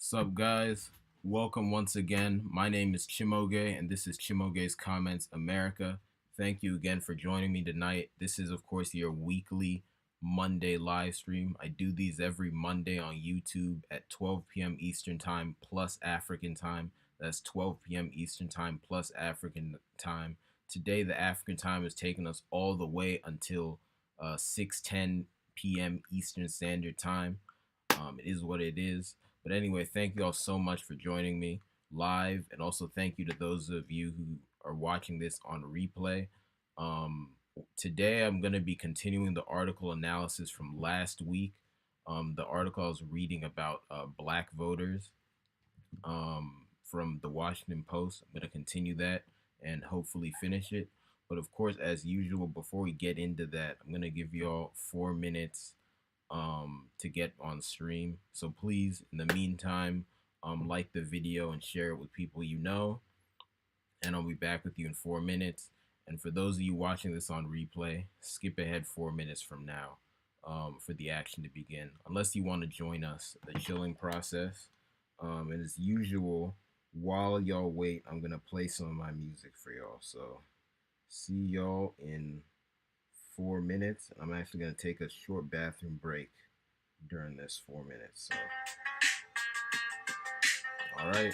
Sup, guys? Welcome once again. My name is Chimoge, and this is Chimoge's Comments America. Thank you again for joining me tonight. This is, of course, your weekly Monday live stream. I do these every Monday on YouTube at 12 p.m. Eastern Time plus African Time. That's 12 p.m. Eastern Time plus African Time. Today, the African Time is taking us all the way until 6:10 p.m. Eastern Standard Time. It is what it is. But anyway, thank you all so much for joining me live, and also thank you to those of you who are watching this on replay. Um, Today, I'm going to be continuing the article analysis from last week. The article I was reading about black voters from the Washington Post. I'm going to continue that and hopefully finish it. But of course, as usual, before we get into that, I'm going to give you all 4 minutes to get on stream. So please, in the meantime, like the video and share it with people you know. And I'll be back with you in 4 minutes. And for those of you watching this on replay, skip ahead 4 minutes from now for the action to begin. Unless you want to join us, the chilling process. And as usual, while y'all wait, I'm going to play some of my music for y'all. So see y'all in 4 minutes. I'm actually going to take a short bathroom break during this 4 minutes. So, all right.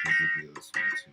I can give you this one too.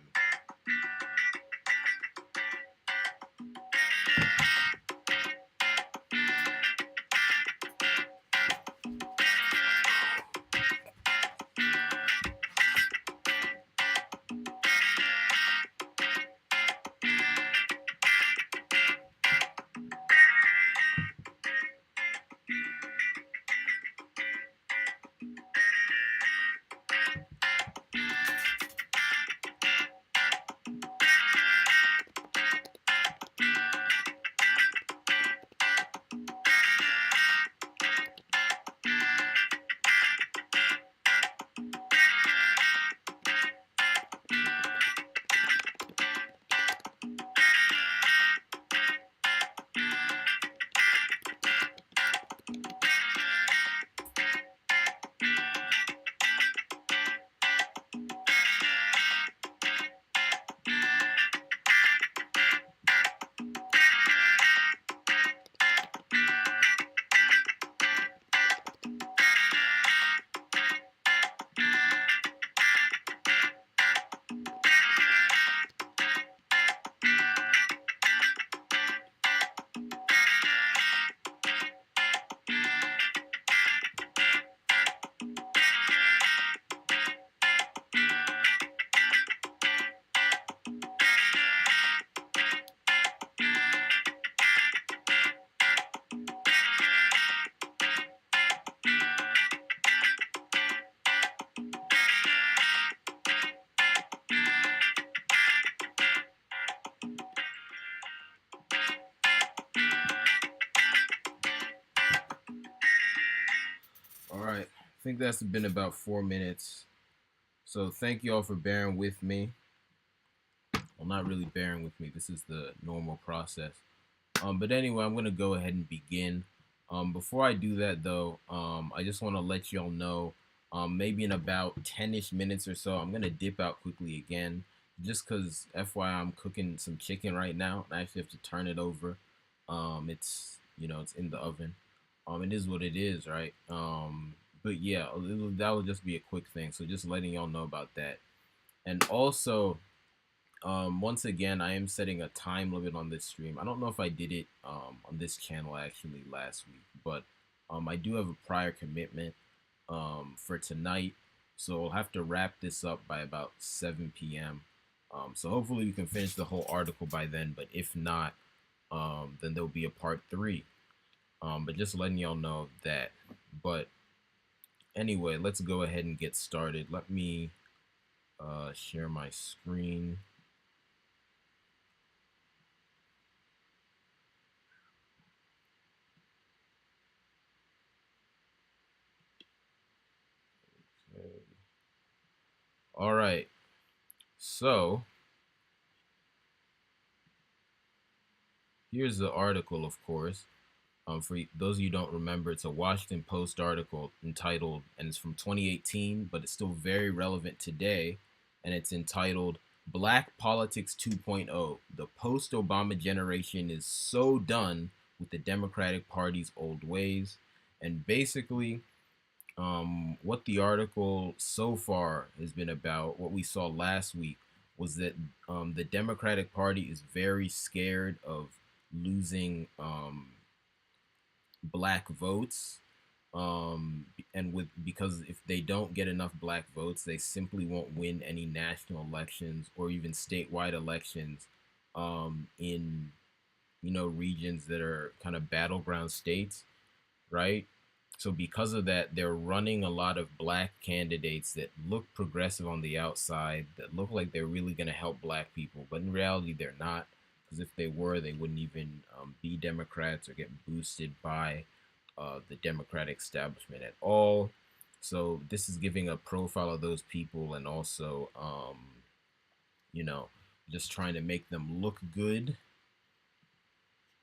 think that's been about 4 minutes. So thank you all for bearing with me. Well, not really bearing with me. This is the normal process. But anyway, I'm gonna go ahead and begin. Before I do that, though, I just want to let y'all know. Maybe in about 10ish minutes or so, I'm gonna dip out quickly again, just cause FYI, I'm cooking some chicken right now, and I actually have to turn it over. It's it's in the oven. It is what it is, right? But yeah, that will just be a quick thing. So just letting y'all know about that, and also once again, I am setting a time limit on this stream. I don't know if I did it on this channel actually last week, but I do have a prior commitment for tonight, so I'll have to wrap this up by about 7 p.m. So hopefully we can finish the whole article by then, but if not, then there'll be a part 3. But just letting y'all know that. But anyway, let's go ahead and get started. Let me share my screen. All right. So here's the article, of course. For those of you who don't remember, it's a Washington Post article entitled, and it's from 2018, but it's still very relevant today. And it's entitled Black Politics 2.0. The post-Obama generation is so done with the Democratic Party's old ways. And basically, what the article so far has been about, what we saw last week, was that the Democratic Party is very scared of losing black votes. And because if they don't get enough black votes, they simply won't win any national elections or even statewide elections in regions that are kind of battleground states, right? So because of that, they're running a lot of black candidates that look progressive on the outside, that look like they're really going to help black people, but in reality, they're not. Because if they were, they wouldn't even be Democrats or get boosted by the Democratic establishment at all. So this is giving a profile of those people, and also, you know, just trying to make them look good.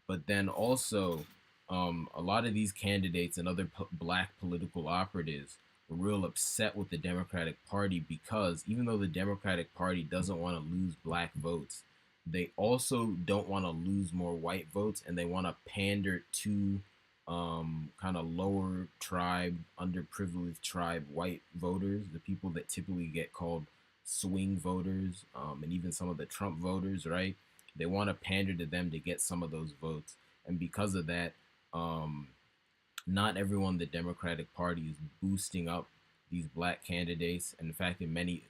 But then also, a lot of these candidates and other black political operatives were real upset with the Democratic Party because even though the Democratic Party doesn't want to lose black votes, they also don't want to lose more white votes, and they want to pander to kind of lower tribe, underprivileged tribe white voters, the people that typically get called swing voters, and even some of the Trump voters, right? They want to pander to them to get some of those votes. And because of that, um, not everyone in the Democratic Party is boosting up these black candidates. And in fact, in many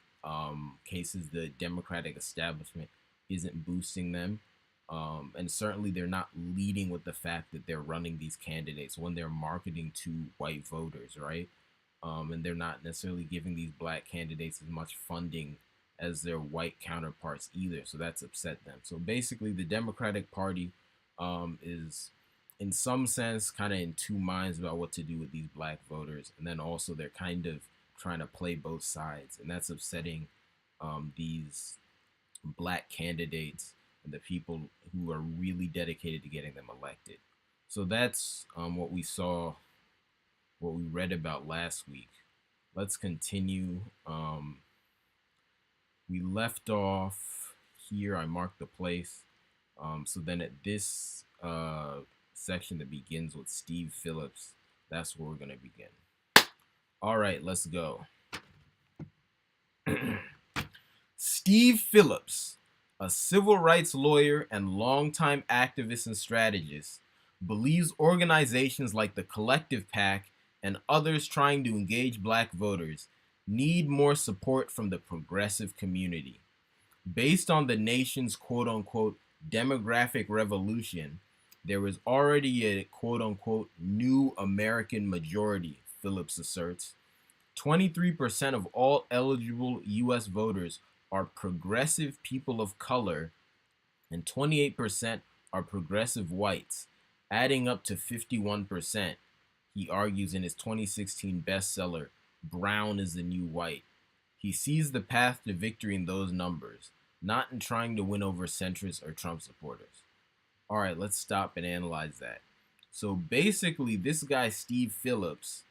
cases, the Democratic establishment isn't boosting them. And certainly they're not leading with the fact that they're running these candidates when they're marketing to white voters, right? And they're not necessarily giving these black candidates as much funding as their white counterparts either. So that's upset them. So basically, the Democratic Party is, in some sense, kind of in two minds about what to do with these black voters. And then also, they're kind of trying to play both sides. And that's upsetting these black candidates and the people who are really dedicated to getting them elected. So that's what we saw, what we read about last week. Let's continue. We left off here. I marked the place. So then at this section that begins with Steve Phillips, that's where we're going to begin. All right, let's go. Steve Phillips, a civil rights lawyer and longtime activist and strategist, believes organizations like the Collective PAC and others trying to engage black voters need more support from the progressive community. Based on the nation's quote-unquote demographic revolution, there is already a quote-unquote new American majority, Phillips asserts. 23% of all eligible U.S. voters are progressive people of color, and 28% are progressive whites, adding up to 51%, he argues in his 2016 bestseller, brown is the new white. He sees the path to victory in those numbers, not in trying to win over centrists or Trump supporters. All right, let's stop and analyze that. So basically, this guy, Steve Phillips,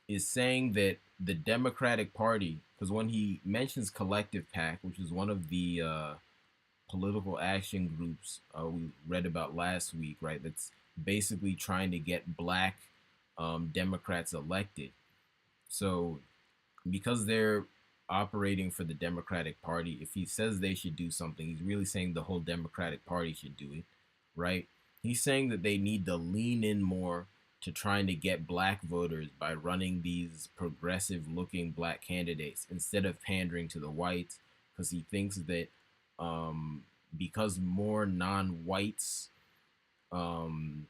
is saying that the Democratic Party, because when he mentions Collective PAC, which is one of the political action groups we read about last week, right? That's basically trying to get black Democrats elected. So because they're operating for the Democratic Party, if he says they should do something, he's really saying the whole Democratic Party should do it, right? He's saying that they need to lean in more to trying to get black voters by running these progressive looking black candidates instead of pandering to the whites, because he thinks that um, because more non-whites um,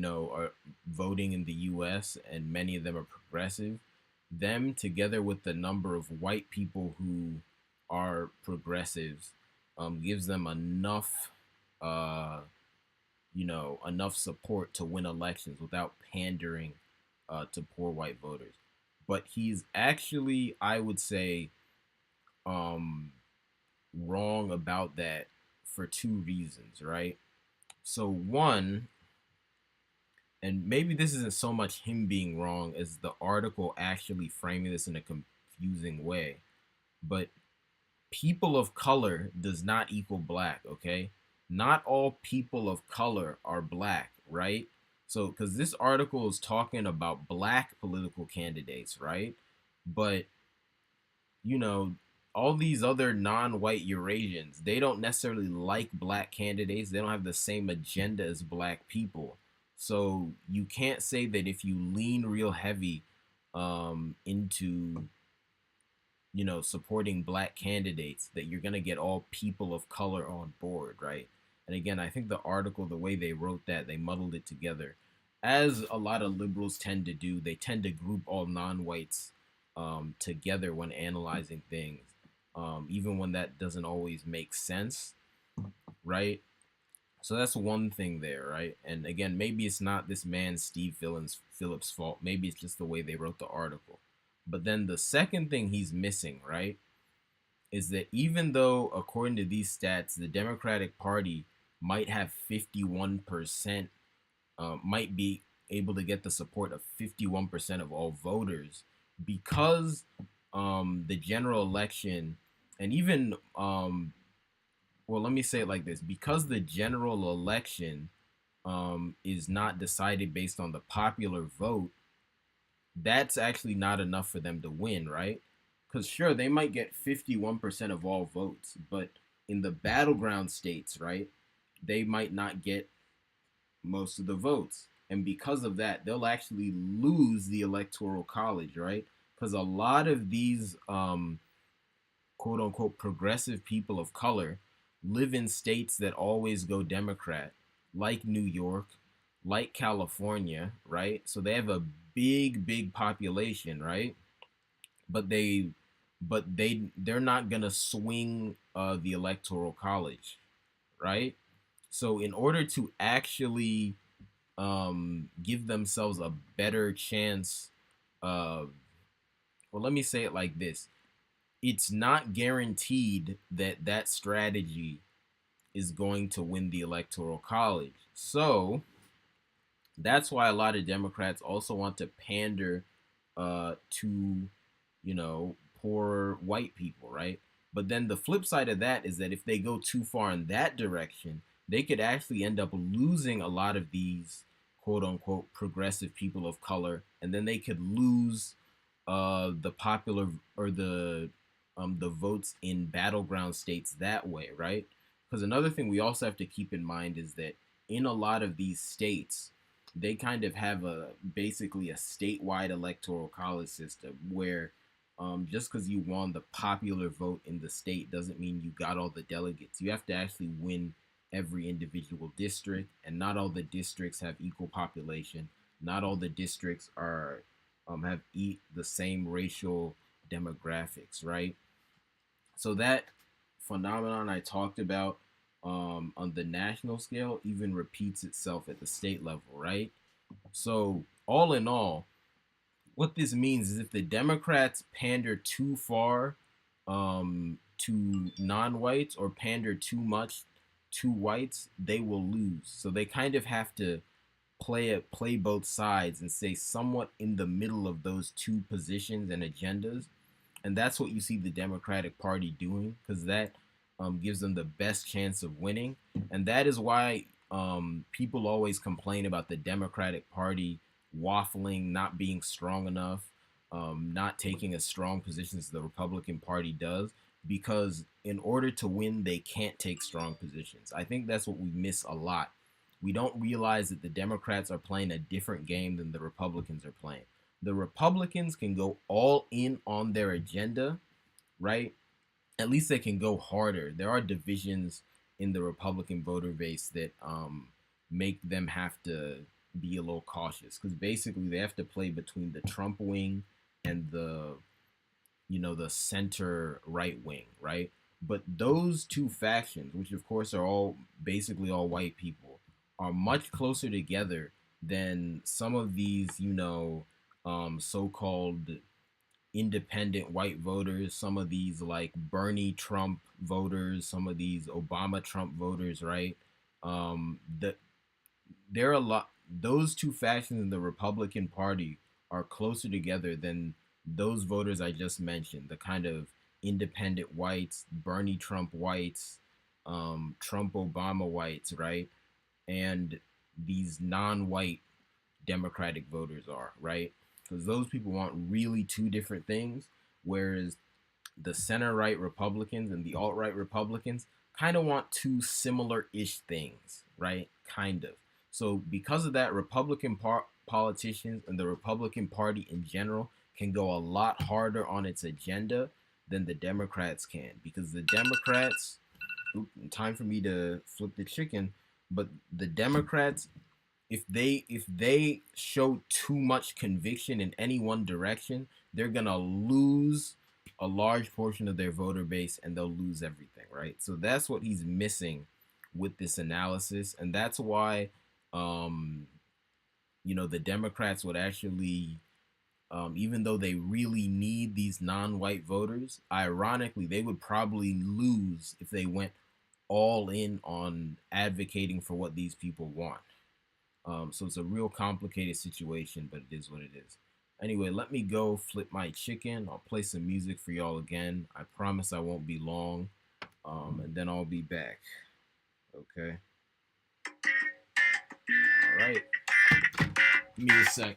are voting in the US and many of them are progressive, them together with the number of white people who are progressives gives them enough uh, enough support to win elections without pandering to poor white voters. But he's actually, I would say, um, wrong about that for two reasons, right? So, one, and maybe this isn't so much him being wrong as the article actually framing this in a confusing way, but people of color does not equal black, okay? Not all people of color are black, right? So, because this article is talking about black political candidates, right? But, you know, all these other non-white Eurasians, they don't necessarily like black candidates. They don't have the same agenda as black people. So you can't say that if you lean real heavy into supporting black candidates that you're going to get all people of color on board, right? And again, I think the article, the way they wrote that, they muddled it together. As a lot of liberals tend to do, they tend to group all non-whites together when analyzing things, even when that doesn't always make sense, right? So that's one thing there, right? And again, maybe it's not this man Steve Phillips' fault. Maybe it's just the way they wrote the article. But then the second thing he's missing, right, is that even though, according to these stats, the Democratic Party might have 51%, might be able to get the support of 51% of all voters, because the general election, and even, well, let me say it like this, because the general election is not decided based on the popular vote, that's actually not enough for them to win, right? Because sure, they might get 51% of all votes, but in the battleground states, right, they might not get most of the votes. And because of that, they'll actually lose the electoral college, right? Because a lot of these quote unquote progressive people of color live in states that always go Democrat, like New York, like California, right? So they have a big population, right? But they're not gonna swing the electoral college, right? So in order to actually give themselves a better chance, well, let me say it like this: it's not guaranteed that that strategy is going to win the electoral college. So that's why a lot of Democrats also want to pander to, poor white people, right? But then the flip side of that is that if they go too far in that direction, they could actually end up losing a lot of these quote unquote progressive people of color, and then they could lose the popular or the votes in battleground states that way, right? Because another thing we also have to keep in mind is that in a lot of these states, they kind of have a basically a statewide electoral college system where just because you won the popular vote in the state doesn't mean you got all the delegates. You have to actually win every individual district, and not all the districts have equal population. Not all the districts are have the same racial demographics, right? So that phenomenon I talked about on the national scale even repeats itself at the state level, right? So all in all, what this means is if the Democrats pander too far to non-whites or pander too much to whites, they will lose. So they kind of have to play both sides and stay somewhat in the middle of those two positions and agendas, and that's what you see the Democratic Party doing because that gives them the best chance of winning, and that is why people always complain about the Democratic Party waffling, not being strong enough, not taking as strong positions as the Republican Party does. Because in order to win, they can't take strong positions. I think that's what we miss a lot. We don't realize that the Democrats are playing a different game than the Republicans are playing. The Republicans can go all in on their agenda, right? At least they can go harder. There are divisions in the Republican voter base that make them have to be a little cautious because basically they have to play between the Trump wing and the center right wing, right? But those two factions, which of course are all basically all white people, are much closer together than some of these, so-called independent white voters, some of these like Bernie Trump voters, some of these Obama Trump voters, right? The there are a lot. Those two factions in the Republican Party are closer together than those voters I just mentioned. The kind of independent whites, Bernie Trump whites, Trump Obama whites, right? And these non-white Democratic voters are, right? Because those people want really two different things, whereas the center right Republicans and the alt right Republicans kind of want two similar ish things, right? Kind of. So, because of that, politicians and the Republican Party in general can go a lot harder on its agenda than the Democrats can. Because the Democrats, time for me to flip the chicken, but the Democrats, if they show too much conviction in any one direction, they're gonna lose a large portion of their voter base and they'll lose everything, right? So that's what he's missing with this analysis, and that's why um, the Democrats would actually, even though they really need these non-white voters, ironically, they would probably lose if they went all in on advocating for what these people want. So it's a real complicated situation, but it is what it is. Anyway, let me go flip my chicken. I'll play some music for y'all again. I promise I won't be long, and then I'll be back. Okay. All right. Give me a sec.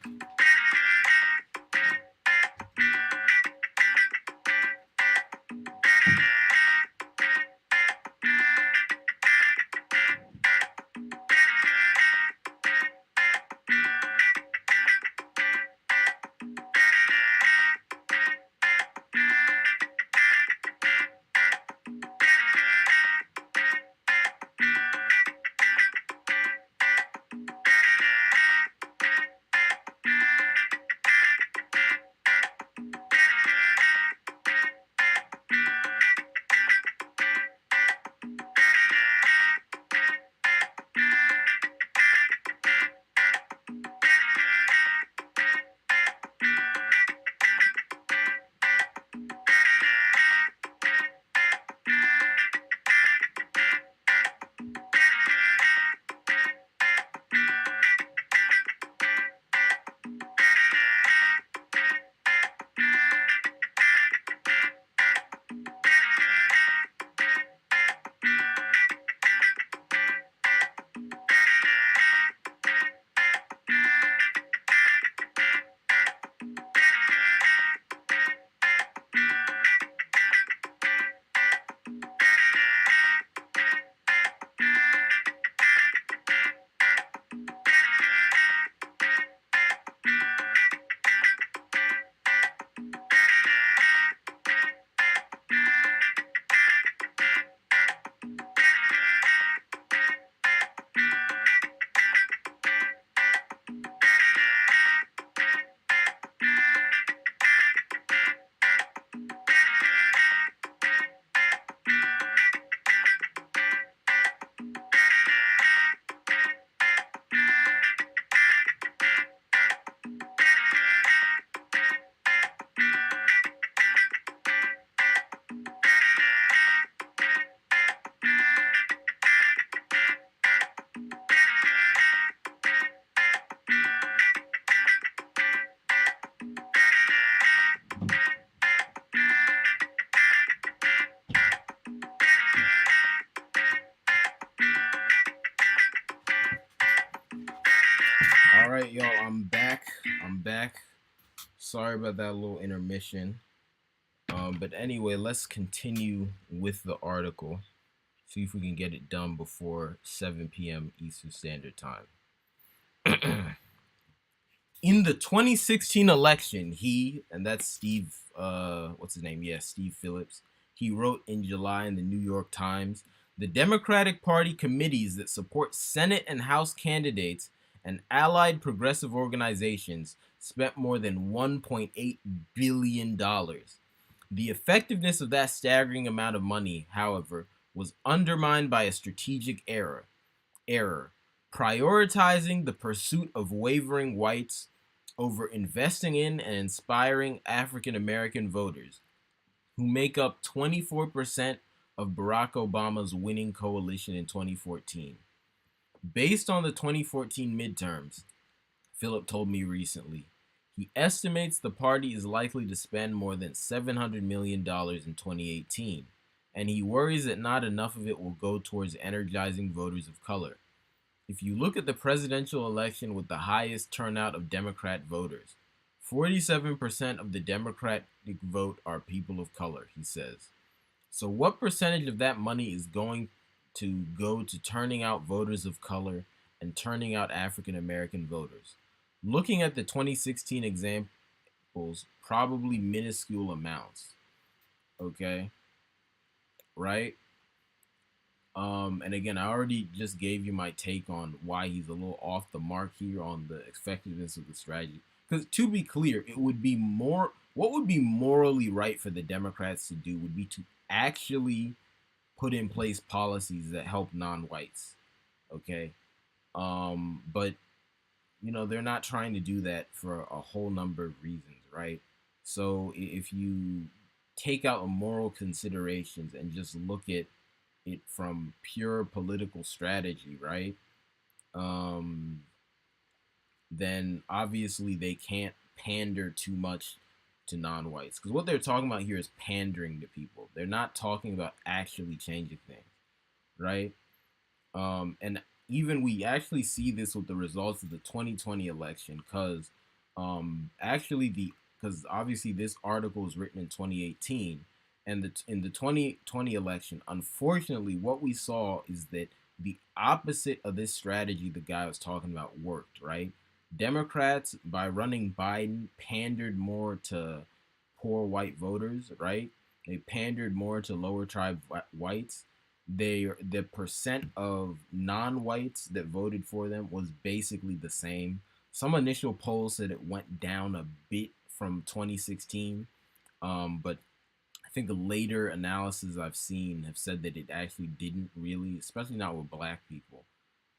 back. Sorry about that little intermission. But anyway, let's continue with the article. See if we can get it done before 7 p.m. Eastern Standard Time. In the 2016 election, and that's Steve, what's his name? Yeah, Steve Phillips. He wrote in July in the New York Times, the Democratic Party committees that support Senate and House candidates and allied progressive organizations spent more than $1.8 billion. The effectiveness of that staggering amount of money, however, was undermined by a strategic error, prioritizing the pursuit of wavering whites over investing in and inspiring African American voters, who make up 24% of Barack Obama's winning coalition in 2014. Based on the 2014 midterms, Philip told me recently, he estimates the party is likely to spend more than $700 million in 2018, and he worries that not enough of it will go towards energizing voters of color. If you look at the presidential election with the highest turnout of Democrat voters, 47% of the Democratic vote are people of color, he says. So what percentage of that money is going to go to turning out voters of color and turning out African American voters? Looking at the 2016 examples, probably minuscule amounts. Okay? Right? And again, I already just gave you my take on why he's a little off the mark here on the effectiveness of the strategy. Because to be clear, what would be morally right for the Democrats to do would be to actually put in place policies that help non-whites. Okay. But they're not trying to do that for a whole number of reasons, right? So if you take out moral considerations and just look at it from pure political strategy, right? Um, then obviously they can't pander too much to non-whites, because what they're talking about here is pandering to people. They're not talking about actually changing things, right? And even we actually see this with the results of the 2020 election, because obviously this article was written in 2018, and in the 2020 election, unfortunately, what we saw is that the opposite of this strategy the guy was talking about worked, right? Democrats, by running Biden, pandered more to poor white voters, right? They pandered more to lower tribe whites. The percent of non-whites that voted for them was basically the same. Some initial polls said it went down a bit from 2016, but I think the later analysis I've seen have said that it actually didn't really, especially not with black people.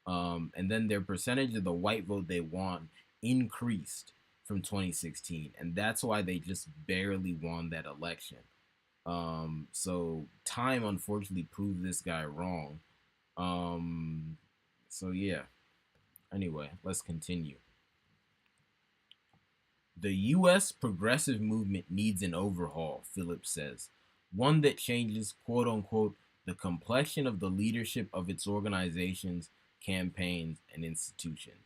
And then their percentage of the white vote they won increased from 2016, and that's why they just barely won that election. So time unfortunately proved this guy wrong. So yeah. Anyway, let's continue. The U.S. progressive movement needs an overhaul, Phillips says, one that changes, quote unquote, the complexion of the leadership of its organizations, campaigns, and institutions.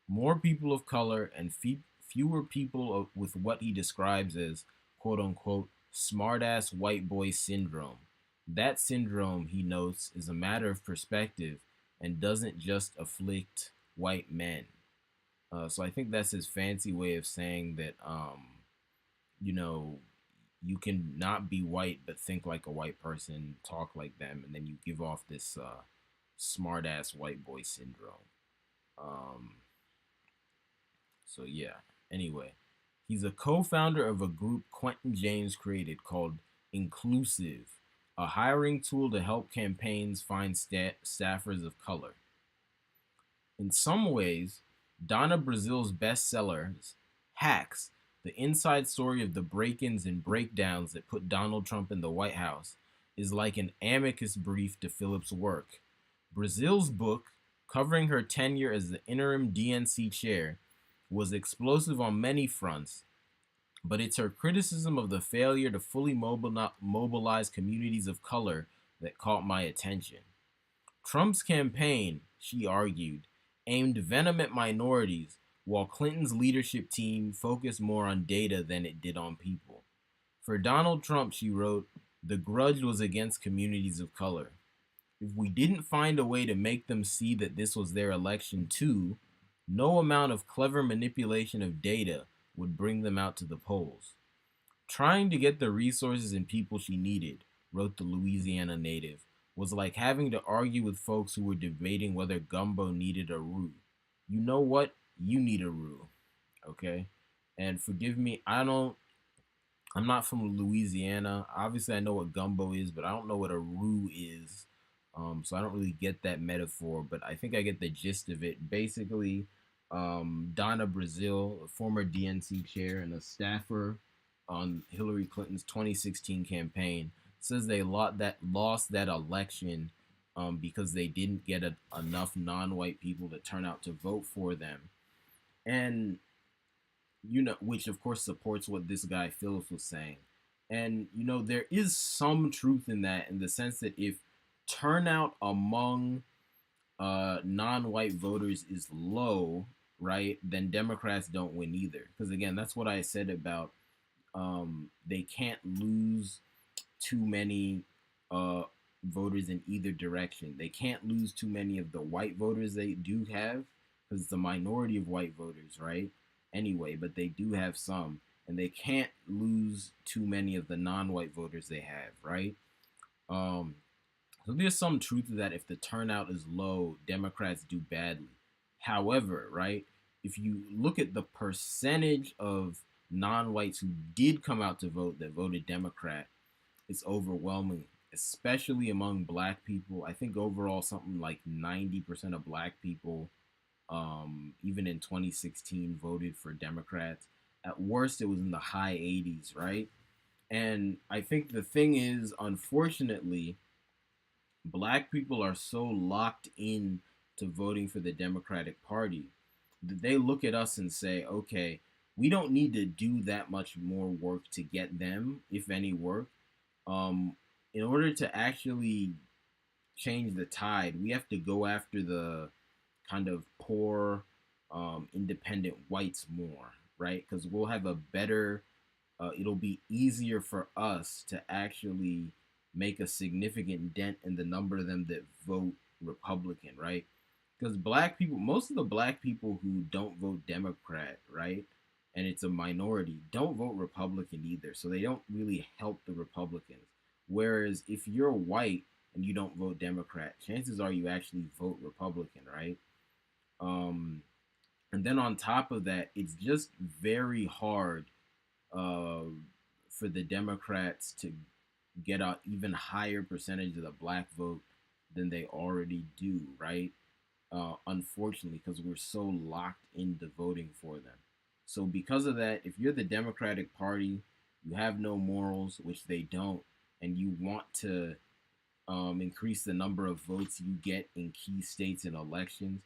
More people of color and fewer people with what he describes as, quote unquote, smartass white boy syndrome. That syndrome, he notes, is a matter of perspective and doesn't just afflict white men. So I think that's his fancy way of saying that, you know, you can not be white but think like a white person, talk like them, and then you give off this smart ass white boy syndrome. Um, so yeah. Anyway, he's a co-founder of a group Quentin James created called Inclusive, a hiring tool to help campaigns find staffers of color. In some ways, Donna Brazil's bestsellers, Hacks, the inside story of the break-ins and breakdowns that put Donald Trump in the White House, is like an amicus brief to Phillips' work. Brazil's book, covering her tenure as the interim DNC chair, was explosive on many fronts, but it's her criticism of the failure to fully mobilize communities of color that caught my attention. Trump's campaign, she argued, aimed venom at minorities, while Clinton's leadership team focused more on data than it did on people. For Donald Trump, she wrote, the grudge was against communities of color. If we didn't find a way to make them see that this was their election too, no amount of clever manipulation of data would bring them out to the polls. Trying to get the resources and people she needed, wrote the Louisiana native, was like having to argue with folks who were debating whether gumbo needed a roux. You know what? You need a roux, okay? And forgive me, I'm not from Louisiana. Obviously, I know what gumbo is, but I don't know what a roux is. So I don't really get that metaphor, but I think I get the gist of it. Basically, Donna Brazile, a former DNC chair and a staffer on Hillary Clinton's 2016 campaign, says they lost that election because they didn't get enough non-white people to turn out to vote for them. And which of course supports what this guy Phillips was saying. And there is some truth in that, in the sense that if turnout among non-white voters is low, right, then Democrats don't win either. Because again, that's what I said about they can't lose too many uh, voters in either direction. They can't lose too many of the white voters they do have, because it's a minority of white voters, right? Anyway, but they do have some, and they can't lose too many of the non-white voters they have, right? Um, so there's some truth to that. If the turnout is low, Democrats do badly. However, right, if you look at the percentage of non-whites who did come out to vote that voted Democrat, it's overwhelming, especially among black people. I think overall something like 90% of black people, even in 2016, voted for Democrats. At worst, it was in the high 80s, right? And I think the thing is, unfortunately, black people are so locked in to voting for the Democratic Party that they look at us and say, okay, we don't need to do that much more work to get them, if any work. Um, in order to actually change the tide, we have to go after the kind of poor, independent whites more, right? Because we'll have a better, it'll be easier for us to actually make a significant dent in the number of them that vote Republican, right? Because black people, most of the black people who don't vote Democrat, right, and it's a minority, don't vote Republican either. So they don't really help the Republicans. Whereas if you're white and you don't vote Democrat, chances are you actually vote Republican, right? Um, and then on top of that, it's just very hard uh, for the Democrats to get an even higher percentage of the black vote than they already do, right? Unfortunately, because we're so locked into voting for them. So, because of that, if you're the Democratic Party, you have no morals, which they don't, and you want to increase the number of votes you get in key states and elections,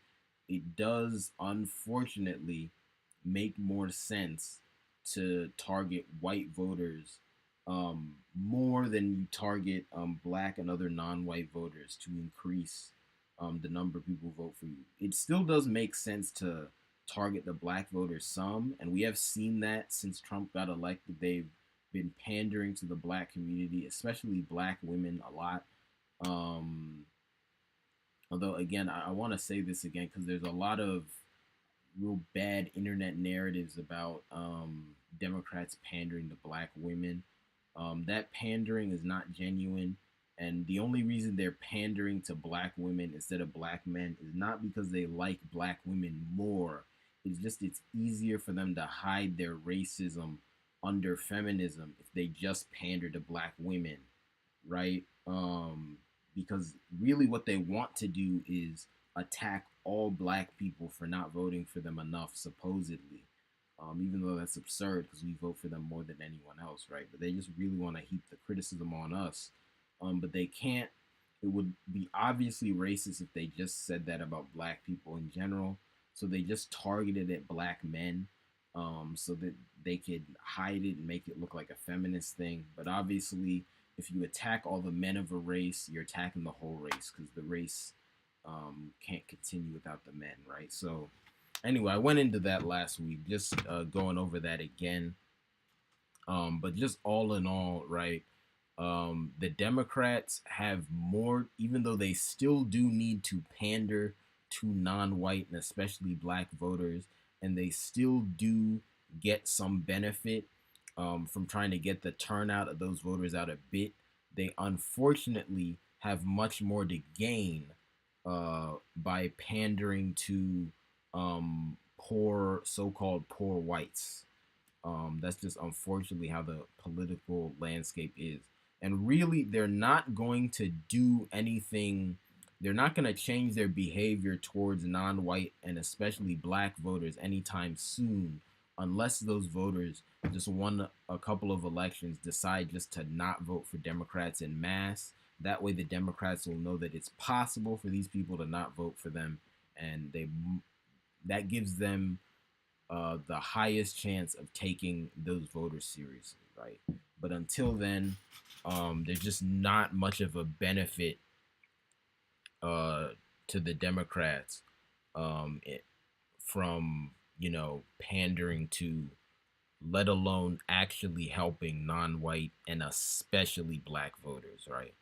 it does unfortunately make more sense to target white voters more than you target black and other non-white voters to increase the number of people who vote for you. It still does make sense to target the black voters some, and we have seen that since Trump got elected. They've been pandering to the black community, especially black women, a lot. Um, Although, again, I want to say this again because there's a lot of real bad internet narratives about Democrats pandering to black women. That pandering is not genuine. And the only reason they're pandering to black women instead of black men is not because they like black women more. It's just it's easier for them to hide their racism under feminism if they just pander to black women, right? Because really what they want to do is attack all black people for not voting for them enough, supposedly. Even though that's absurd because we vote for them more than anyone else, right? But they just really want to heap the criticism on us. But they can't. It would be obviously racist if they just said that about black people in general. So they just targeted at black men so that they could hide it and make it look like a feminist thing. But obviously, if you attack all the men of a race, you're attacking the whole race because the race can't continue without the men, right? So Anyway, I went into that last week, just going over that again. But just all in all, right? The Democrats have more, even though they still do need to pander to non-white and especially black voters, and they still do get some benefit from trying to get the turnout of those voters out a bit. They unfortunately have much more to gain by pandering to poor, so-called poor whites. That's just unfortunately how the political landscape is. And really, they're not going to do anything. They're not going to change their behavior towards non white and especially black voters anytime soon, unless those voters just won a couple of elections, decide just to not vote for Democrats in mass. That way, the Democrats will know that it's possible for these people to not vote for them, and that gives them the highest chance of taking those voters seriously, right? But until then, there's just not much of a benefit uh, to the Democrats from pandering to, let alone actually helping non-white and especially black voters, right?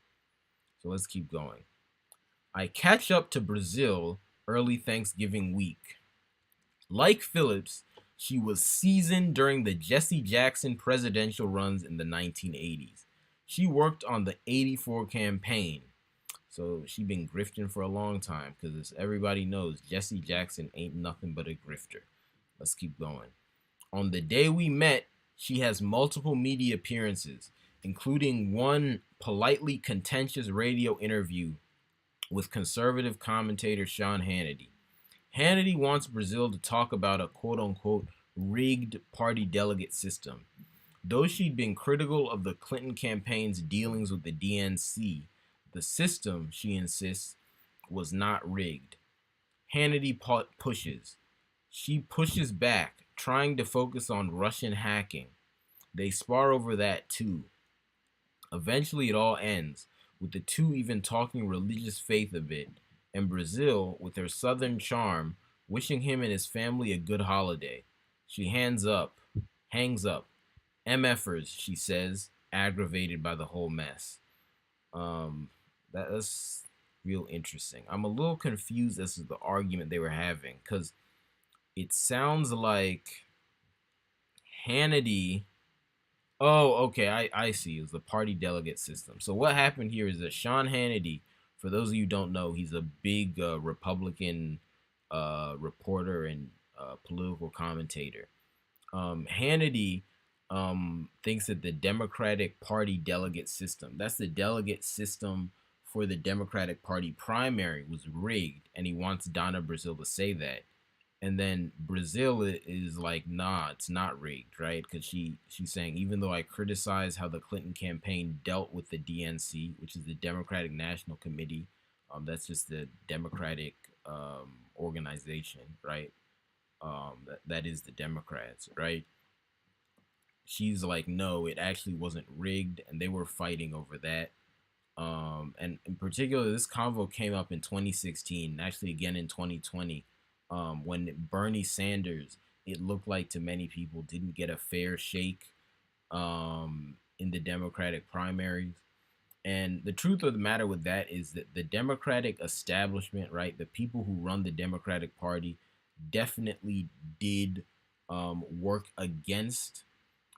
So let's keep going. I catch up to Brazil early Thanksgiving week. Like Phillips, she was seasoned during the Jesse Jackson presidential runs in the 1980s. She worked on the 84 campaign. So she been grifting for a long time because as everybody knows, Jesse Jackson ain't nothing but a grifter. Let's keep going. On the day we met, she has multiple media appearances, including one politely contentious radio interview with conservative commentator Sean Hannity. Hannity wants Brazil to talk about a quote unquote rigged party delegate system. Though she'd been critical of the Clinton campaign's dealings with the DNC, the system, she insists, was not rigged. Hannity pushes. She pushes back, trying to focus on Russian hacking. They spar over that too. Eventually, it all ends, with the two even talking religious faith a bit, and Brazil, with her southern charm, wishing him and his family a good holiday. She hangs up. MFers, she says, aggravated by the whole mess. Um, that's real interesting. I'm a little confused as to the argument they were having, because it sounds like Hannity. Oh, okay. I see. It was the party delegate system. So what happened here is that Sean Hannity, for those of you who don't know, he's a big Republican reporter and political commentator. Hannity thinks that the Democratic Party delegate system, that's the delegate system for the Democratic Party primary, was rigged, and he wants Donna Brazil to say that. And then Brazil is like, nah, it's not rigged, right? Because she's saying, even though I criticize how the Clinton campaign dealt with the DNC, which is the Democratic National Committee, that's just the Democratic organization, right? That is the Democrats, right? She's like, no, it actually wasn't rigged, and they were fighting over that. And in particular, this convo came up in 2016, actually again in 2020, when Bernie Sanders, it looked like to many people, didn't get a fair shake in the Democratic primaries. And the truth of the matter with that is that the Democratic establishment, right, the people who run the Democratic Party, definitely did work against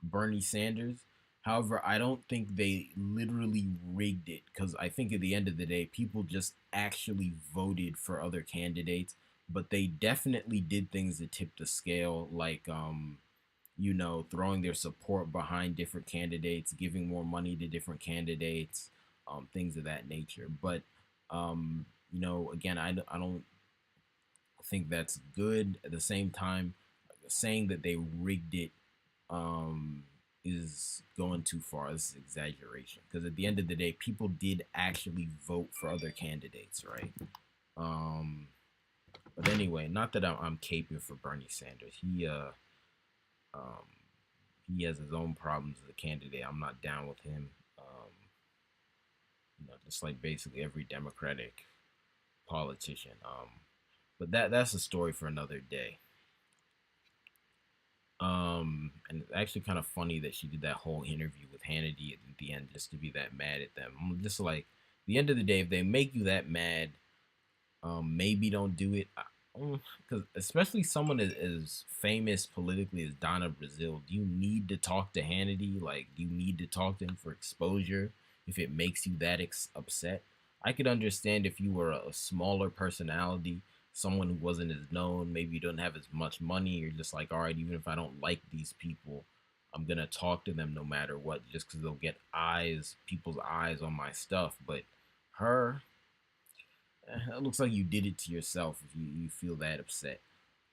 Bernie Sanders. However, I don't think they literally rigged it, because I think at the end of the day, people just actually voted for other candidates, but they definitely did things that tipped the scale, like throwing their support behind different candidates, giving more money to different candidates, things of that nature. But again, I don't think that's good. At the same time, saying that they rigged it is going too far. This is exaggeration, because at the end of the day, people did actually vote for other candidates, right? Um, but anyway, not that I'm caping for Bernie Sanders. Um, he has his own problems as a candidate. I'm not down with him. Just like basically every Democratic politician. But that's a story for another day. And it's actually kind of funny that she did that whole interview with Hannity at the end just to be that mad at them. I'm just like, at the end of the day, if they make you that mad, maybe don't do it. Because especially someone as famous politically as Donna Brazil, do you need to talk to Hannity? Like, do you need to talk to him for exposure if it makes you that upset? I could understand if you were a smaller personality, someone who wasn't as known, maybe you don't have as much money, you're just like, all right, even if I don't like these people, I'm gonna talk to them no matter what, just because they'll get people's eyes on my stuff. But her, it looks like you did it to yourself if you feel that upset.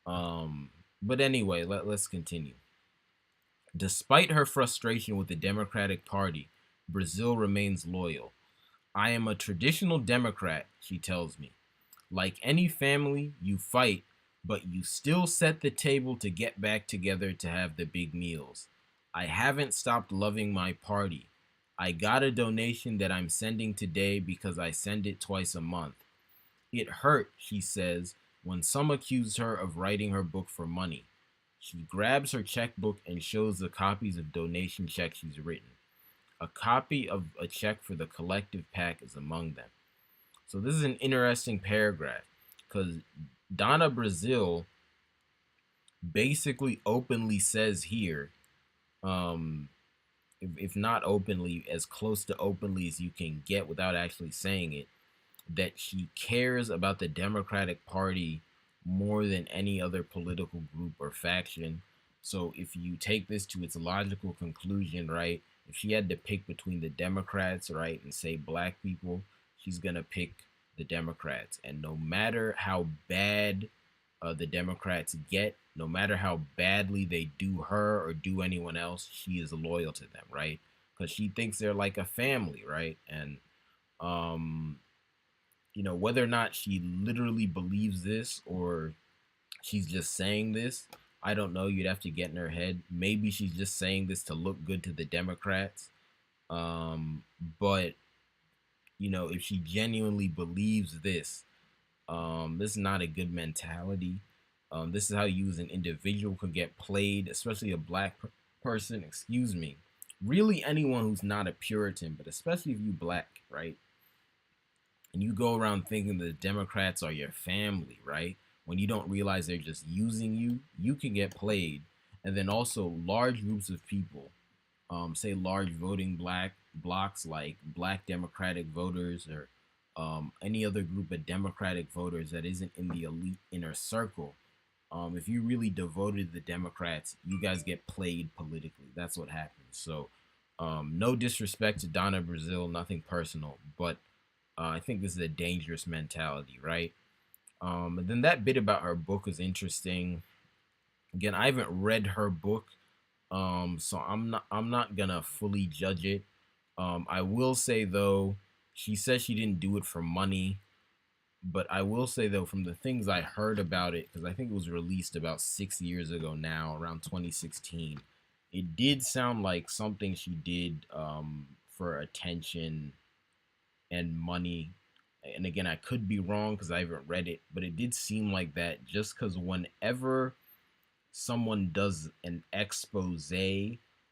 But anyway, let's continue. Despite her frustration with the Democratic Party, Brazil remains loyal. I am a traditional Democrat, she tells me. Like any family, you fight, but you still set the table to get back together to have the big meals. I haven't stopped loving my party. I got a donation that I'm sending today because I send it twice a month. It hurt, she says, when some accused her of writing her book for money. She grabs her checkbook and shows the copies of donation checks she's written. A copy of a check for the collective PAC is among them. So this is an interesting paragraph because Donna Brazil basically openly says here, um, if not openly, as close to openly as you can get without actually saying it, that she cares about the Democratic Party more than any other political group or faction. So if you take this to its logical conclusion, right, if she had to pick between the Democrats, right, and say black people, she's going to pick the Democrats. And no matter how bad the Democrats get, no matter how badly they do her or do anyone else, she is loyal to them, right? Because she thinks they're like a family, right? And um, whether or not she literally believes this or she's just saying this, I don't know. You'd have to get in her head. Maybe she's just saying this to look good to the Democrats. But if she genuinely believes this is not a good mentality. This is how you as an individual could get played, especially a black person. Excuse me. Really, anyone who's not a Puritan, but especially if you black, right? And you go around thinking the Democrats are your family, right? When you don't realize they're just using you, you can get played. And then also large groups of people, say large voting black blocks like black Democratic voters or any other group of Democratic voters that isn't in the elite inner circle. If you really devoted to the Democrats, you guys get played politically. That's what happens. So, no disrespect to Donna Brazil, nothing personal, but I think this is a dangerous mentality, right? And then that bit about her book is interesting. Again, I haven't read her book, so I'm not gonna fully judge it. I will say though, she says she didn't do it for money, but I will say though, from the things I heard about it, because I think it was released about 6 years ago now, around 2016, it did sound like something she did for attention and money. And again, I could be wrong because I haven't read it, but it did seem like that just because whenever someone does an expose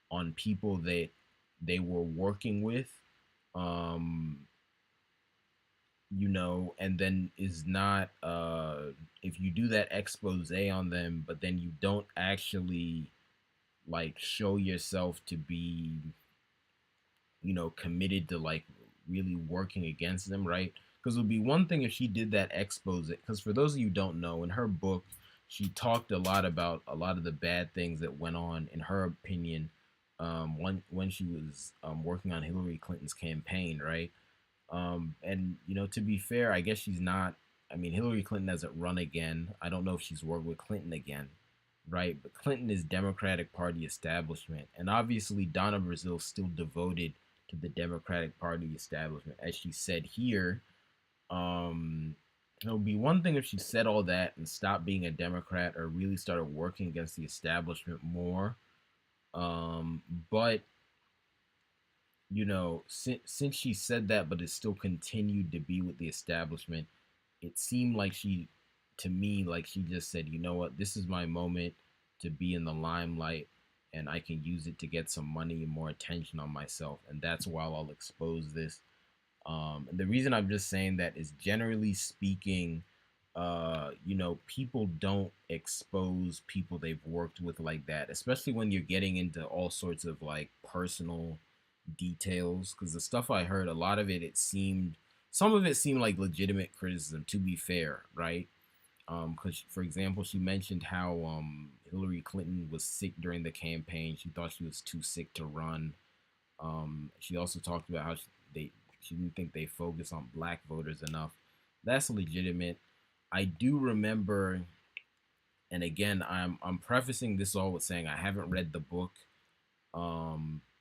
on people that they were working with, um, and then is not, if you do that expose on them, but then you don't actually like show yourself to be committed to like really working against them, right? Because it would be one thing if she did that expose. Because for those of you who don't know, in her book, she talked a lot about a lot of the bad things that went on, in her opinion, when she was working on Hillary Clinton's campaign, right? And to be fair, I guess she's not. I mean, Hillary Clinton hasn't run again. I don't know if she's worked with Clinton again, right? But Clinton is Democratic Party establishment, and obviously Donna Brazil still devoted to the Democratic Party establishment, as she said here. Um, it would be one thing if she said all that and stopped being a Democrat or really started working against the establishment more. But since she said that, but it still continued to be with the establishment, it seemed like to me, like she just said, you know what, this is my moment. to be in the limelight, and I can use it to get some money and more attention on myself. And that's why I'll expose this. And the reason I'm just saying that is, generally speaking, people don't expose people they've worked with like that, especially when you're getting into all sorts of like personal details. Because the stuff I heard, a lot of it, some of it seemed like legitimate criticism, to be fair, right? Because, for example, she mentioned how Hillary Clinton was sick during the campaign. She thought she was too sick to run. She also talked about how she didn't think they focus on black voters enough. That's legitimate. I do remember, and again, I'm prefacing this all with saying I haven't read the book,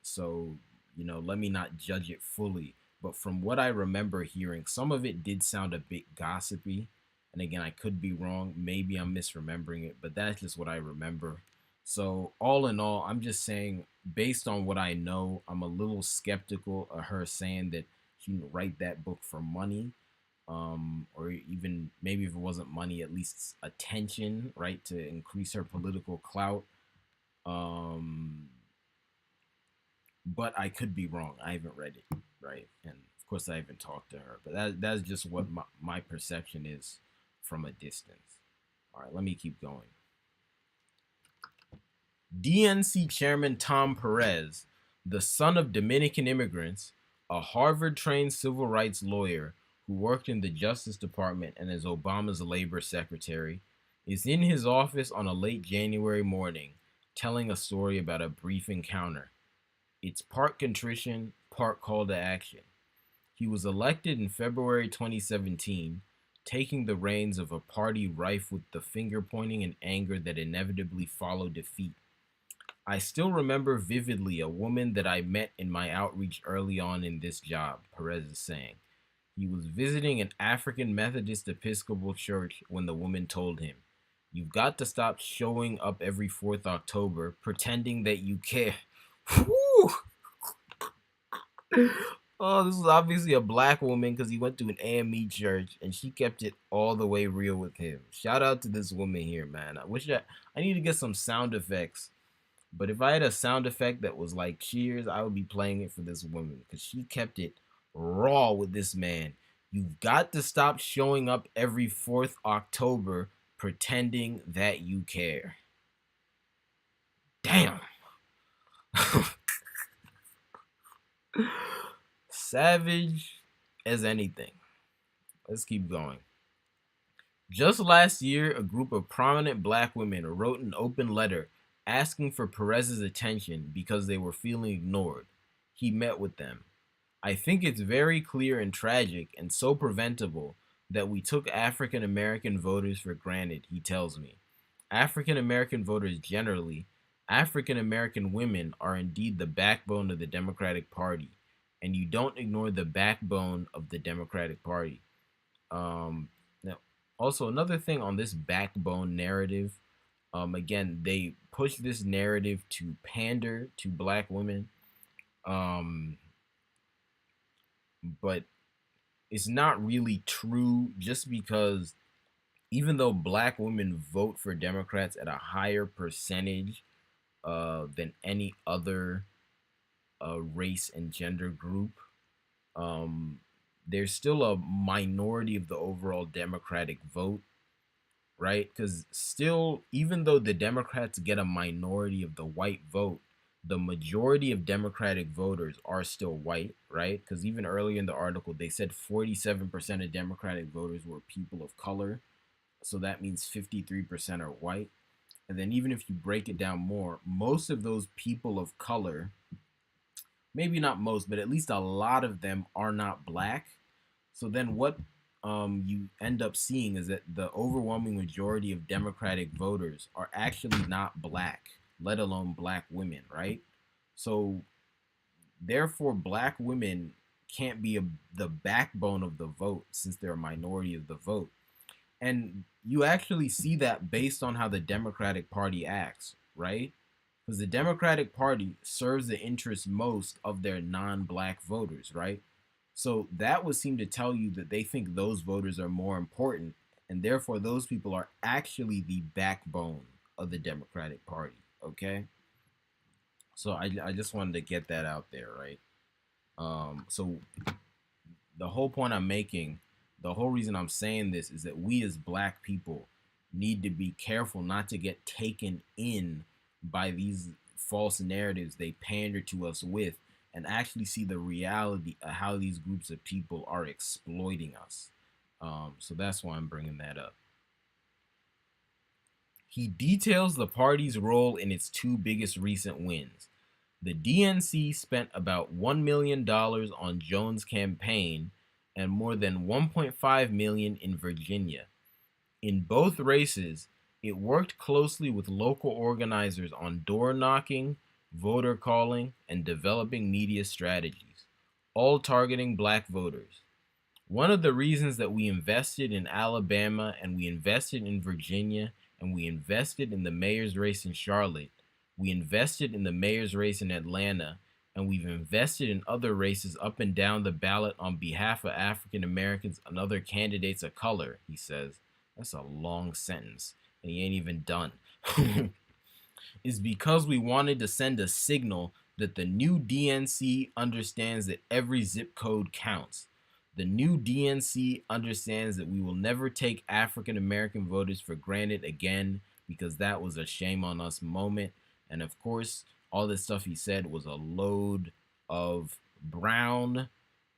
so let me not judge it fully. But from what I remember hearing, some of it did sound a bit gossipy. And again, I could be wrong. Maybe I'm misremembering it, but that's just what I remember. So, all in all, I'm just saying, based on what I know, I'm a little skeptical of her saying that she didn't write that book for money, or even maybe if it wasn't money, at least attention, right, to increase her political clout. Um, but I could be wrong. I haven't read it, right? And of course, I haven't talked to her. But that's just what my perception is from a distance. All right, let me keep going. DNC Chairman Tom Perez, the son of Dominican immigrants, a Harvard-trained civil rights lawyer who worked in the Justice Department and as Obama's labor secretary, is in his office on a late January morning telling a story about a brief encounter. It's part contrition, part call to action. He was elected in February 2017, taking the reins of a party rife with the finger pointing and anger that inevitably followed defeat. I still remember vividly a woman that I met in my outreach early on in this job, Perez is saying. He was visiting an African Methodist Episcopal church when the woman told him, "You've got to stop showing up every 4th October pretending that you care." Whew! Oh, this was obviously a black woman because he went to an AME church and she kept it all the way real with him. Shout out to this woman here, man. I need to get some sound effects. But if I had a sound effect that was like cheers, I would be playing it for this woman because she kept it raw with this man. You've got to stop showing up every 4th October pretending that you care. Damn. Savage as anything. Let's keep going. Just last year, a group of prominent black women wrote an open letter asking for Perez's attention because they were feeling ignored. He met with them. I think it's very clear and tragic and so preventable that we took African American voters for granted, he tells me. African American voters generally, African American women are indeed the backbone of the Democratic Party, and you don't ignore the backbone of the Democratic Party. Now, also, another thing on this backbone narrative, again, they push this narrative to pander to black women, but it's not really true, just because even though black women vote for Democrats at a higher percentage than any other race and gender group, there's still a minority of the overall Democratic vote, right? Because still, even though the Democrats get a minority of the white vote, the majority of Democratic voters are still white, right? Because even earlier in the article, they said 47% of Democratic voters were people of color. So that means 53% are white. And then even if you break it down more, most of those people of color, maybe not most, but at least a lot of them are not black. So then what you end up seeing is that the overwhelming majority of Democratic voters are actually not black, let alone black women, right? So therefore, black women can't be the backbone of the vote since they're a minority of the vote. And you actually see that based on how the Democratic Party acts, right? Because the Democratic Party serves the interests most of their non-black voters, right? So that would seem to tell you that they think those voters are more important, and therefore those people are actually the backbone of the Democratic Party. Okay, so I just wanted to get that out there, right? So the whole point I'm making, the whole reason I'm saying this is that we as black people need to be careful not to get taken in by these false narratives they pander to us with, and actually see the reality of how these groups of people are exploiting us. So that's why I'm bringing that up. He details the party's role in its two biggest recent wins. The DNC spent about $1 million on Jones' campaign and more than $1.5 million in Virginia. In both races, it worked closely with local organizers on door knocking, voter calling, and developing media strategies, all targeting black voters. One of the reasons that we invested in Alabama and we invested in Virginia and we invested in the mayor's race in Charlotte, we invested in the mayor's race in Atlanta, and we've invested in other races up and down the ballot on behalf of African Americans and other candidates of color, he says. That's a long sentence, and he ain't even done. Is because we wanted to send a signal that the new DNC understands that every zip code counts. The new DNC understands that we will never take African American voters for granted again because that was a shame on us moment. And of course, all this stuff he said was a load of brown,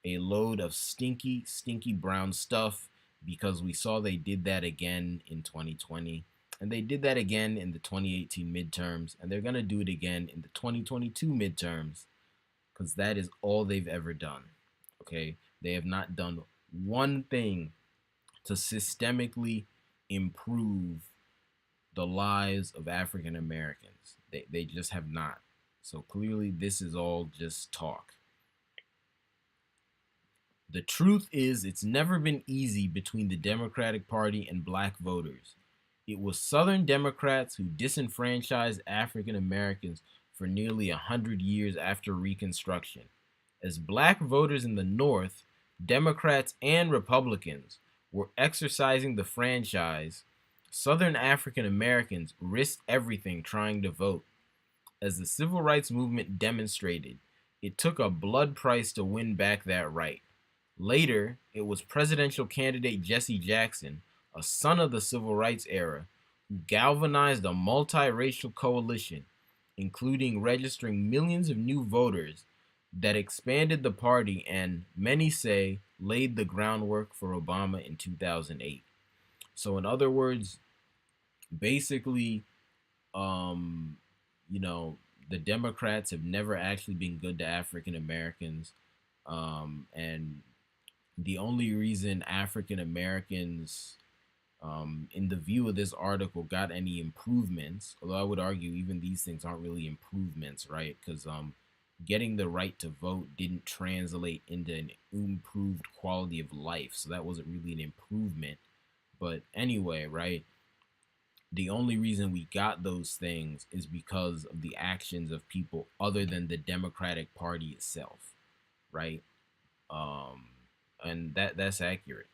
a load of stinky, stinky brown stuff because we saw they did that again in 2020. And they did that again in the 2018 midterms. And they're going to do it again in the 2022 midterms because that is all they've ever done. Okay? They have not done one thing to systemically improve the lives of African Americans. They just have not. So clearly, this is all just talk. The truth is, it's never been easy between the Democratic Party and black voters. It was Southern Democrats who disenfranchised African Americans for nearly 100 years after Reconstruction. As black voters in the North, Democrats and Republicans were exercising the franchise, Southern African Americans risked everything trying to vote. As the civil rights movement demonstrated, it took a blood price to win back that right. Later, it was presidential candidate Jesse Jackson, a son of the civil rights era, who galvanized a multiracial coalition, including registering millions of new voters, that expanded the party and, many say, laid the groundwork for Obama in 2008. So, in other words, basically, um, you know, the Democrats have never actually been good to African Americans. And the only reason African Americans, in the view of this article, got any improvements, although I would argue even these things aren't really improvements, right? Because getting the right to vote didn't translate into an improved quality of life. So that wasn't really an improvement. But anyway, right? The only reason we got those things is because of the actions of people other than the Democratic Party itself, right? Um, and that's accurate.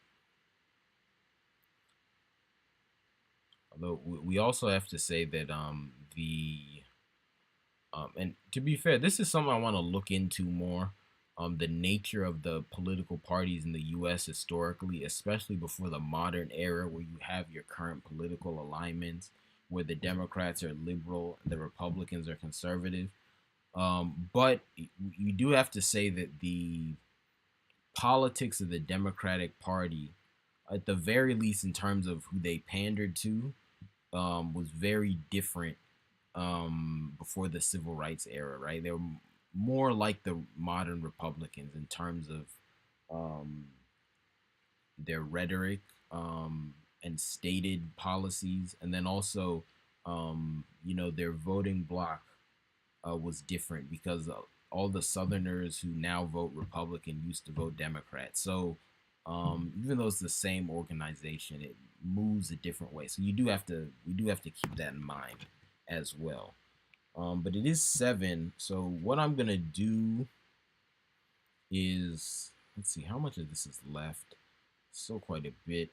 Although we also have to say that the and to be fair, this is something I want to look into more. The nature of the political parties in the U.S. historically, especially before the modern era, where you have your current political alignments, where the Democrats are liberal and the Republicans are conservative. But you do have to say that the politics of the Democratic Party, at the very least in terms of who they pandered to, was very different before the civil rights era, right? They were more like the modern Republicans in terms of um, their rhetoric and stated policies, and then also, their voting bloc was different because all the Southerners who now vote Republican used to vote Democrat. So even though it's the same organization, it moves a different way. So we do have to keep that in mind as well. But it is 7. So what I'm gonna do is, let's see how much of this is left. Still quite a bit.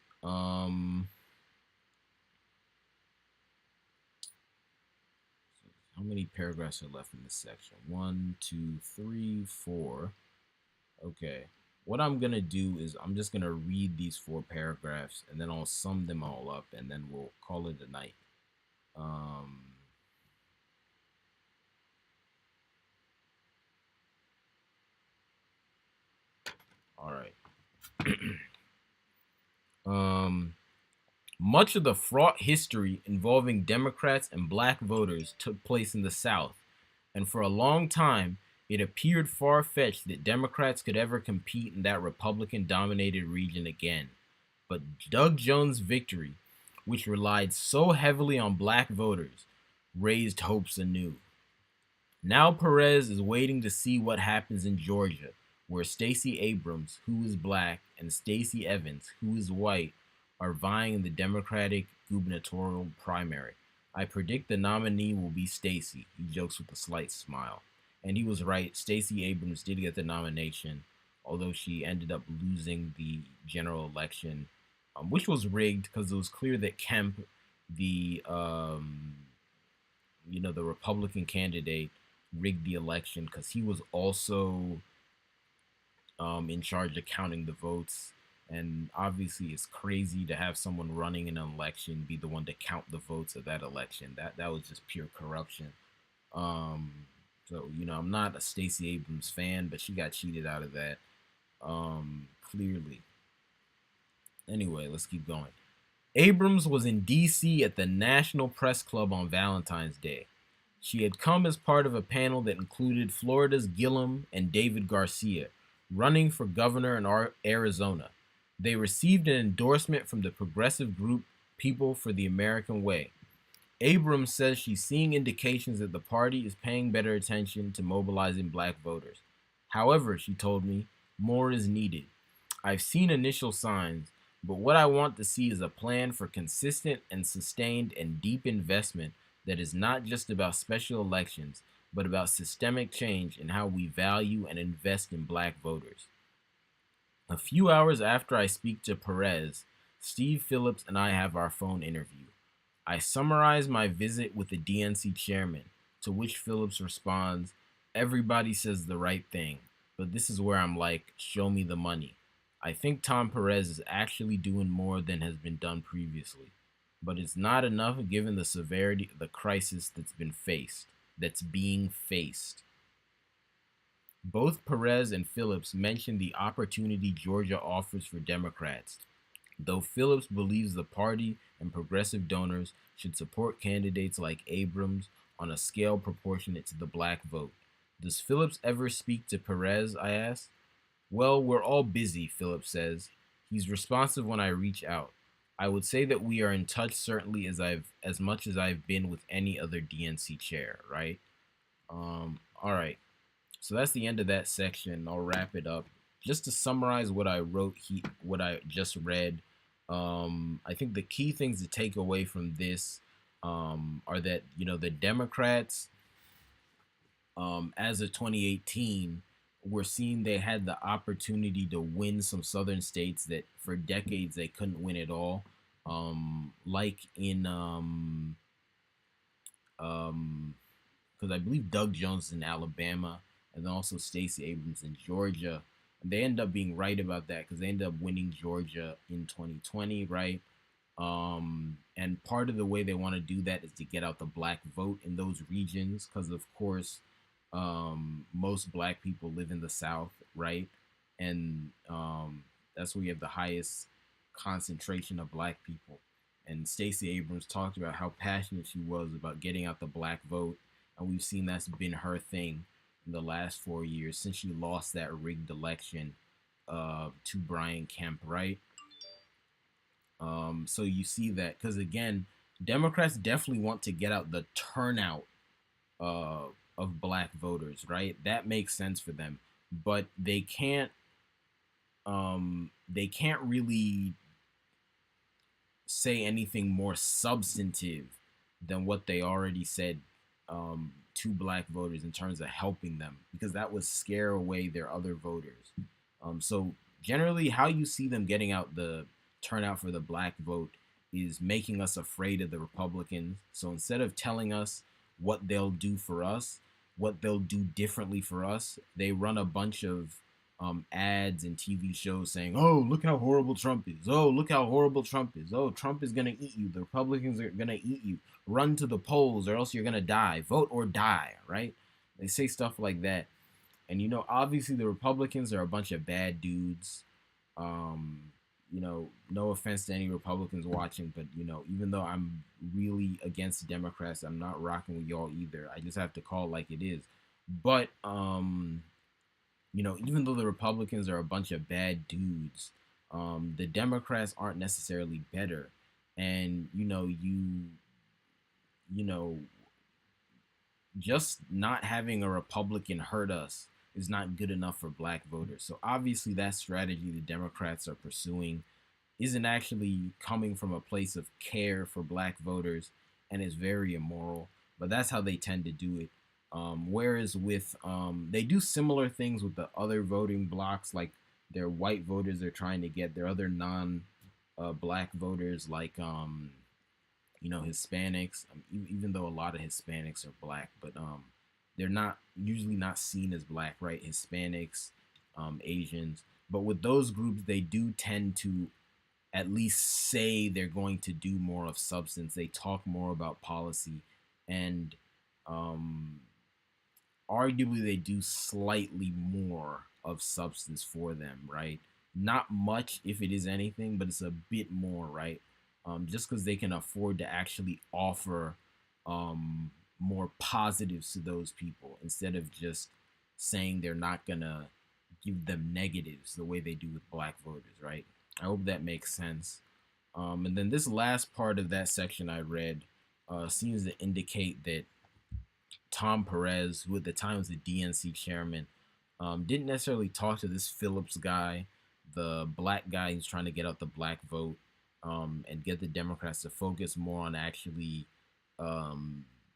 How many paragraphs are left in this section? One, two, three, four. Okay. What I'm going to do is I'm just going to read these four paragraphs and then I'll sum them all up and then we'll call it a night. Um, all right. um, Much of the fraught history involving Democrats and black voters took place in the South, and for a long time, it appeared far fetched that Democrats could ever compete in that Republican dominated region again. But Doug Jones' victory, which relied so heavily on black voters, raised hopes anew. Now Perez is waiting to see what happens in Georgia, where Stacey Abrams, who is black, and Stacey Evans, who is white, are vying in the Democratic gubernatorial primary. I predict the nominee will be Stacey, he jokes with a slight smile. And he was right, Stacey Abrams did get the nomination, although she ended up losing the general election, which was rigged because it was clear that Kemp, the the Republican candidate, rigged the election because he was also in charge of counting the votes. And obviously, it's crazy to have someone running in an election be the one to count the votes of that election. That was just pure corruption. Um, so I'm not a Stacey Abrams fan, but she got cheated out of that. Clearly. Anyway, let's keep going. Abrams was in D.C. at the National Press Club on Valentine's Day. She had come as part of a panel that included Florida's Gillum and David Garcia, running for governor in Arizona. They received an endorsement from the progressive group People for the American Way. Abrams says she's seeing indications that the party is paying better attention to mobilizing black voters. However, she told me, more is needed. I've seen initial signs, but what I want to see is a plan for consistent and sustained and deep investment that is not just about special elections, but about systemic change in how we value and invest in black voters. A few hours after I speak to Perez, Steve Phillips and I have our phone interview. I summarize my visit with the DNC chairman, to which Phillips responds, everybody says the right thing, but this is where I'm like, show me the money. I think Tom Perez is actually doing more than has been done previously, but it's not enough given the severity of the crisis that's being faced. Both Perez and Phillips mentioned the opportunity Georgia offers for Democrats, though Phillips believes the party and progressive donors should support candidates like Abrams on a scale proportionate to the black vote. Does Phillips ever speak to Perez? I asked. Well, we're all busy, Phillips says. He's responsive when I reach out. I would say that we are in touch certainly as much as I've been with any other DNC chair, right? All right. So that's the end of that section. I'll wrap it up. Just to summarize what I wrote, what I just read. I think the key things to take away from this are that the Democrats, as of 2018, we're seeing they had the opportunity to win some southern states that for decades they couldn't win at all. Like in because I believe Doug Jones is in Alabama, and then also Stacey Abrams in Georgia. And they end up being right about that because they ended up winning Georgia in 2020, right? And part of the way they want to do that is to get out the black vote in those regions because, of course, most black people live in the South, right? And that's where you have the highest concentration of black people. And Stacey Abrams talked about how passionate she was about getting out the black vote, and we've seen that's been her thing in the last 4 years since she lost that rigged election to Brian Kemp, right? So you see that because again, Democrats definitely want to get out the turnout of black voters, right? That makes sense for them, but they can't really say anything more substantive than what they already said to black voters in terms of helping them, because that would scare away their other voters. So generally, how you see them getting out the turnout for the black vote is making us afraid of the Republicans. So instead of telling us what they'll do for us, what they'll do differently for us. They run a bunch of ads and TV shows saying, "Oh, look how horrible Trump is. Oh, look how horrible Trump is. Oh, Trump is gonna eat you. The Republicans are gonna eat you. Run to the polls, or else you're gonna die. Vote or die." Right? They say stuff like that, and obviously the Republicans are a bunch of bad dudes. Um, no offense to any Republicans watching, but even though I'm really against Democrats, I'm not rocking with y'all either. I just have to call it like it is. But even though the Republicans are a bunch of bad dudes, the Democrats aren't necessarily better. And you know, just not having a Republican hurt us is not good enough for black voters. So obviously that strategy the Democrats are pursuing isn't actually coming from a place of care for black voters, and is very immoral. But that's how they tend to do it. Whereas with they do similar things with the other voting blocks, like their white voters they're trying to get, their other non black voters, like Hispanics. Even though a lot of Hispanics are black, but they're not usually not seen as black, right? Hispanics, Asians. But with those groups, they do tend to at least say they're going to do more of substance. They talk more about policy, and um, arguably they do slightly more of substance for them, right? Not much, if it is anything, but it's a bit more, right? Just because they can afford to actually offer more positives to those people instead of just saying they're not gonna give them negatives the way they do with black voters, right? I hope that makes sense. And then this last part of that section I read seems to indicate that Tom Perez, who at the time was the DNC chairman, didn't necessarily talk to this Phillips guy, the black guy who's trying to get out the black vote, and get the Democrats to focus more on actually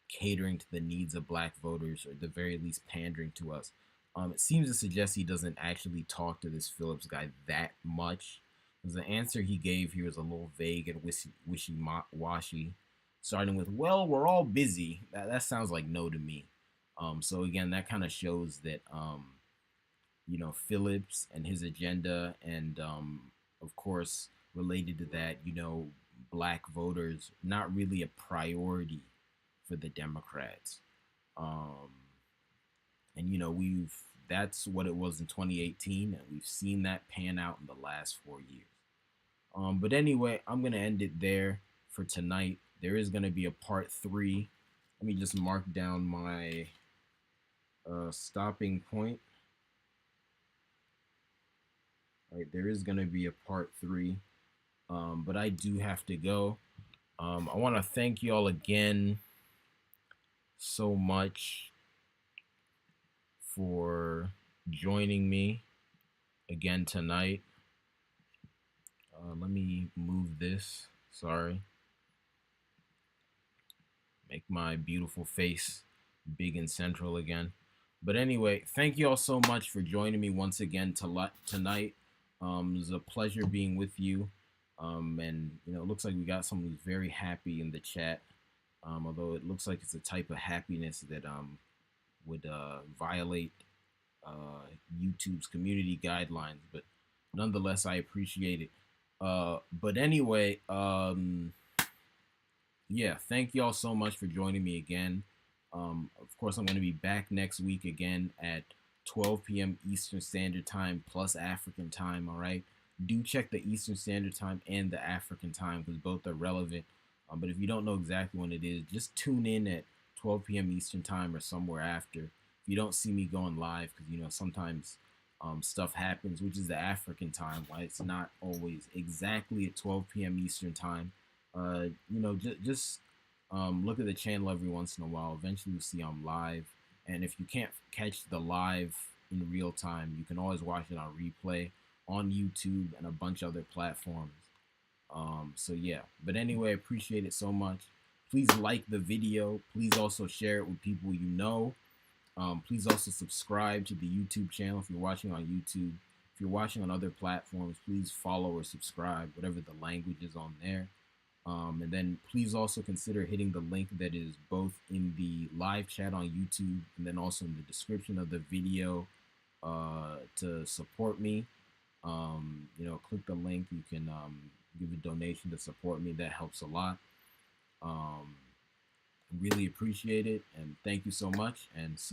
catering to the needs of black voters, or at the very least pandering to us. It seems to suggest he doesn't actually talk to this Phillips guy that much, because the answer he gave here was a little vague and wishy-washy, starting with, "Well, we're all busy." That sounds like no to me. So again, that kind of shows that Phillips and his agenda, and of course related to that, black voters not really a priority for the Democrats. Um, and we've that's what it was in 2018, and we've seen that pan out in the last 4 years. But anyway, I'm gonna end it there for tonight. There is gonna be a part 3. Let me just mark down my stopping point. All right, there is gonna be a part 3, but I do have to go. I want to thank you all again so much for joining me again tonight. Let me move this. Sorry. Make my beautiful face big and central again. But anyway, thank you all so much for joining me once again tonight. It was a pleasure being with you. And it looks like we got someone who's very happy in the chat. Although it looks like it's a type of happiness that would violate YouTube's community guidelines, but nonetheless, I appreciate it. But anyway, yeah, thank you all so much for joining me again. Of course, I'm going to be back next week again at 12 p.m. Eastern Standard Time plus African time. All right, do check the Eastern Standard Time and the African time, because both are relevant. But if you don't know exactly when it is, just tune in at 12 p.m. Eastern Time or somewhere after. If you don't see me going live, because sometimes stuff happens, which is the African time, why it's not always exactly at 12 p.m. Eastern Time. Just look at the channel every once in a while. Eventually, you'll see I'm live. And if you can't catch the live in real time, you can always watch it on replay on YouTube and a bunch of other platforms. So yeah, but anyway, I appreciate it so much. Please like the video. Please also share it with people you know. Please also subscribe to the YouTube channel if you're watching on YouTube. If you're watching on other platforms, please follow or subscribe, whatever the language is on there. And then please also consider hitting the link that is both in the live chat on YouTube and then also in the description of the video to support me. Click the link. You can give a donation to support me. That helps a lot. Um, really appreciate it. And thank you so much. And see you.